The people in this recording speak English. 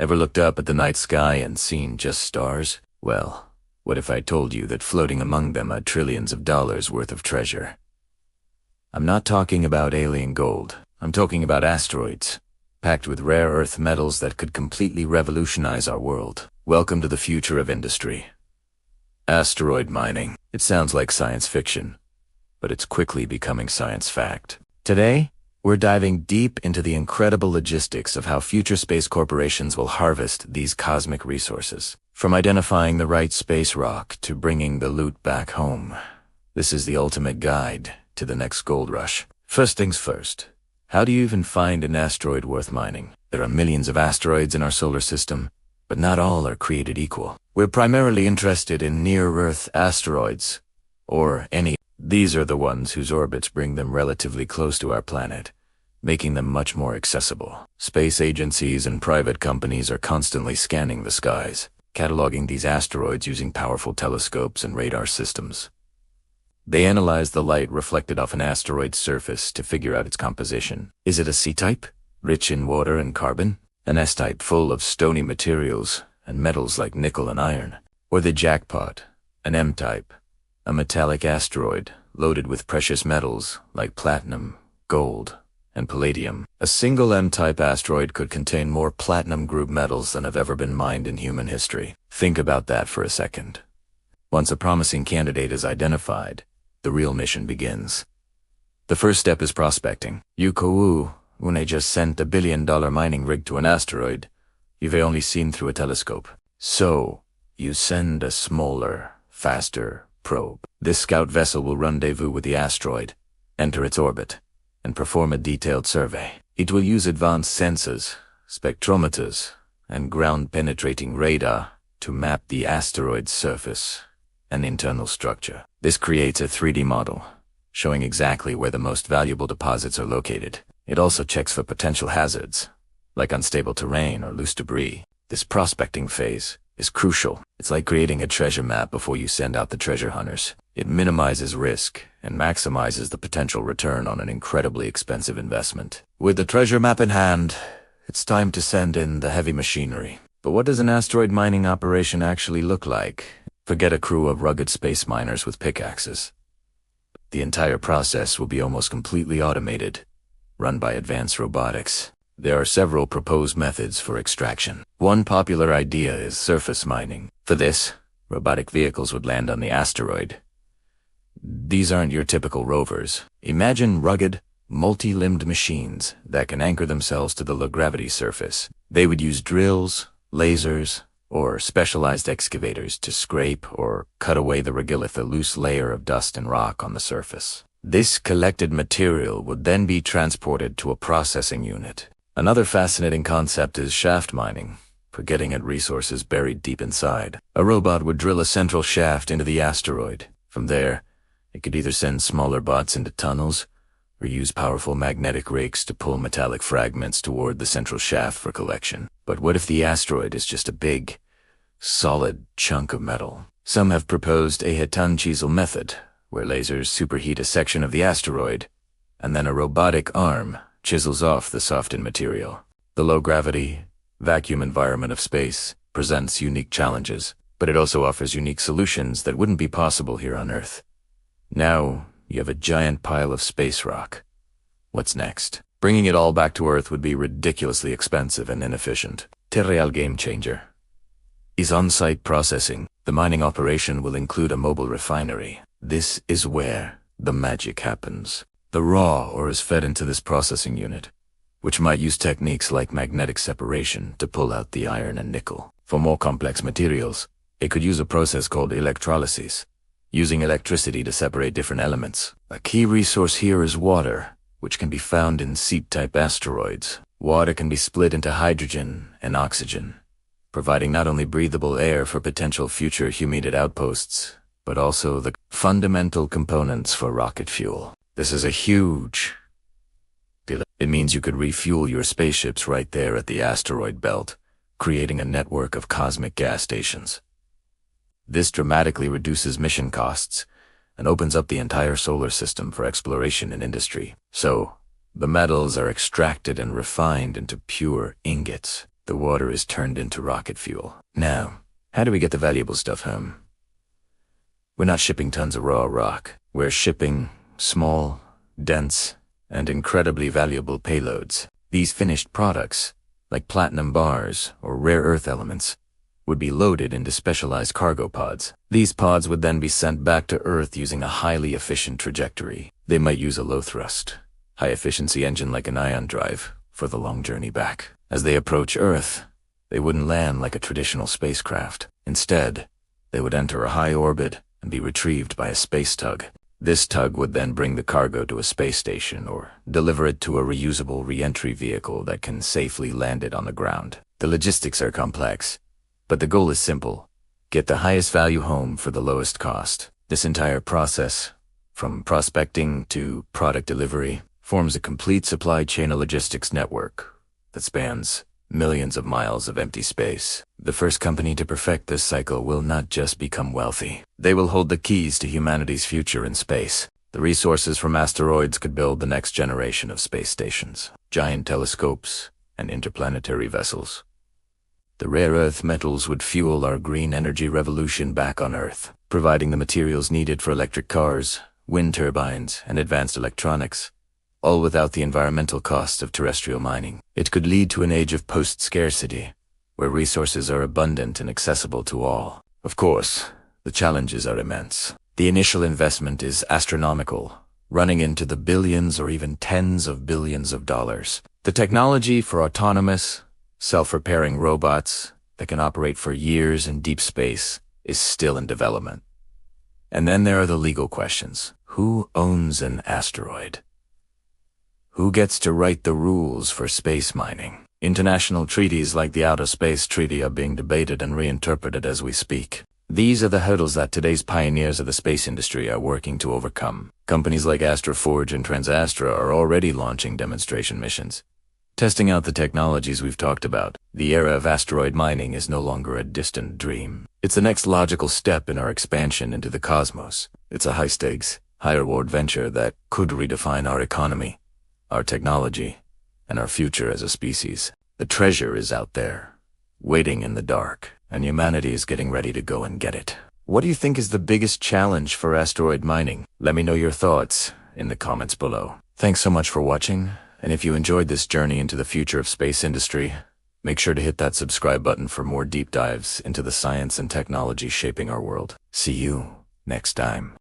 Ever looked up at the night sky and seen just stars? Well, what if I told you that floating among them are trillions of dollars worth of treasure? I'm not talking about alien gold. I'm talking about asteroids, packed with rare earth metals that could completely revolutionize our world. Welcome to the future of industry. Asteroid mining. It sounds like science fiction, but it's quickly becoming science fact. Today, we're diving deep into the incredible logistics of how future space corporations will harvest these cosmic resources. From identifying the right space rock to bringing the loot back home. This is the ultimate guide to the next gold rush. First things first. How do you even find an asteroid worth mining? There are millions of asteroids in our solar system, but not all are created equal. We're primarily interested in near-Earth asteroids, or any. These are the ones whose orbits bring them relatively close to our planet, making them much more accessible. Space agencies and private companies are constantly scanning the skies, cataloging these asteroids using powerful telescopes and radar systems. They analyze the light reflected off an asteroid's surface to figure out its composition. Is it a C-type, rich in water and carbon? An S-type full of stony materials and metals like nickel and iron? Or the jackpot, an M-type, a metallic asteroid loaded with precious metals like platinum, gold, and palladium? A single M-type asteroid could contain more platinum group metals than have ever been mined in human history. Think about that for a second. Once a promising candidate is identified, the real mission begins. The first step is prospecting. When they just sent $1 billion mining rig to an asteroid, you've only seen through a telescope. So, you send a smaller, faster probe. This scout vessel will rendezvous with the asteroid, enter its orbit, and perform a detailed survey. It will use advanced sensors, spectrometers, and ground-penetrating radar to map the asteroid's surface and internal structure. This creates a 3D model, showing exactly where the most valuable deposits are located. It also checks for potential hazards, like unstable terrain or loose debris. This prospecting phase is crucial. It's like creating a treasure map before you send out the treasure hunters. It minimizes risk and maximizes the potential return on an incredibly expensive investment. With the treasure map in hand, it's time to send in the heavy machinery. But what does an asteroid mining operation actually look like? Forget a crew of rugged space miners with pickaxes. The entire process will be almost completely automated, run by advanced robotics. There are several proposed methods for extraction. One popular idea is surface mining. For this, robotic vehicles would land on the asteroid. These aren't your typical rovers. Imagine rugged, multi-limbed machines that can anchor themselves to the low-gravity surface. They would use drills, lasers, or specialized excavators to scrape or cut away the regolith, a loose layer of dust and rock on the surface. This collected material would then be transported to a processing unit. Another fascinating concept is shaft mining, for getting at resources buried deep inside. A robot would drill a central shaft into the asteroid. From there, it could either send smaller bots into tunnels or use powerful magnetic rakes to pull metallic fragments toward the central shaft for collection. But what if the asteroid is just a big, solid chunk of metal? Some have proposed a Hitan chisel method, where lasers superheat a section of the asteroid, and then a robotic arm chisels off the softened material. The low-gravity, vacuum environment of space presents unique challenges, but it also offers unique solutions that wouldn't be possible here on Earth. Now, you have a giant pile of space rock. What's next? Bringing it all back to Earth would be ridiculously expensive and inefficient. The real game changer is on-site processing. The mining operation will include a mobile refinery. This is where the magic happens. The raw ore is fed into this processing unit, which might use techniques like magnetic separation to pull out the iron and nickel. For more complex materials, it could use a process called electrolysis, using electricity to separate different elements. A key resource here is water, which can be found in seep-type asteroids. Water can be split into hydrogen and oxygen, providing not only breathable air for potential future humidity outposts, but also the fundamental components for rocket fuel. This is a huge deal. It means you could refuel your spaceships right there at the asteroid belt, creating a network of cosmic gas stations. This dramatically reduces mission costs and opens up the entire solar system for exploration and industry. So, the metals are extracted and refined into pure ingots. the water is turned into rocket fuel. Now, how do we get the valuable stuff home? We're not shipping tons of raw rock. We're shipping small, dense, and incredibly valuable payloads. These finished products, like platinum bars or rare earth elements, would be loaded into specialized cargo pods. These pods would then be sent back to Earth using a highly efficient trajectory. They might use a low-thrust, high-efficiency engine like an ion drive for the long journey back. As they approach Earth, they wouldn't land like a traditional spacecraft. Instead, they would enter a high orbit and be retrieved by a space tug. This tug would then bring the cargo to a space station or deliver it to a reusable re-entry vehicle that can safely land it on the ground. The logistics are complex, but the goal is simple: get the highest value home for the lowest cost. This entire process, from prospecting to product delivery, forms a complete supply chain logistics network that spans millions of miles of empty space. The first company to perfect this cycle will not just become wealthy. They will hold the keys to humanity's future in space. The resources from asteroids could build the next generation of space stations, giant telescopes, and interplanetary vessels. The rare earth metals would fuel our green energy revolution back on Earth, providing the materials needed for electric cars, wind turbines, and advanced electronics, all without the environmental cost of terrestrial mining. It could lead to an age of post-scarcity, where resources are abundant and accessible to all. Of course, the challenges are immense. The initial investment is astronomical, running into the billions or even tens of billions of dollars. The technology for autonomous, self-repairing robots that can operate for years in deep space is still in development. And then there are the legal questions. Who owns an asteroid? Who gets to write the rules for space mining? International treaties like the Outer Space Treaty are being debated and reinterpreted as we speak. These are the hurdles that today's pioneers of the space industry are working to overcome. Companies like Astroforge and Transastra are already launching demonstration missions, testing out the technologies we've talked about. The era of asteroid mining is no longer a distant dream. It's the next logical step in our expansion into the cosmos. It's a high-stakes, high-reward venture that could redefine our economy, our technology, and our future as a species. The treasure is out there, waiting in the dark, and humanity is getting ready to go and get it. What do you think is the biggest challenge for asteroid mining? Let me know your thoughts in the comments below. Thanks so much for watching. And if you enjoyed this journey into the future of space industry, make sure to hit that subscribe button for more deep dives into the science and technology shaping our world. See you next time.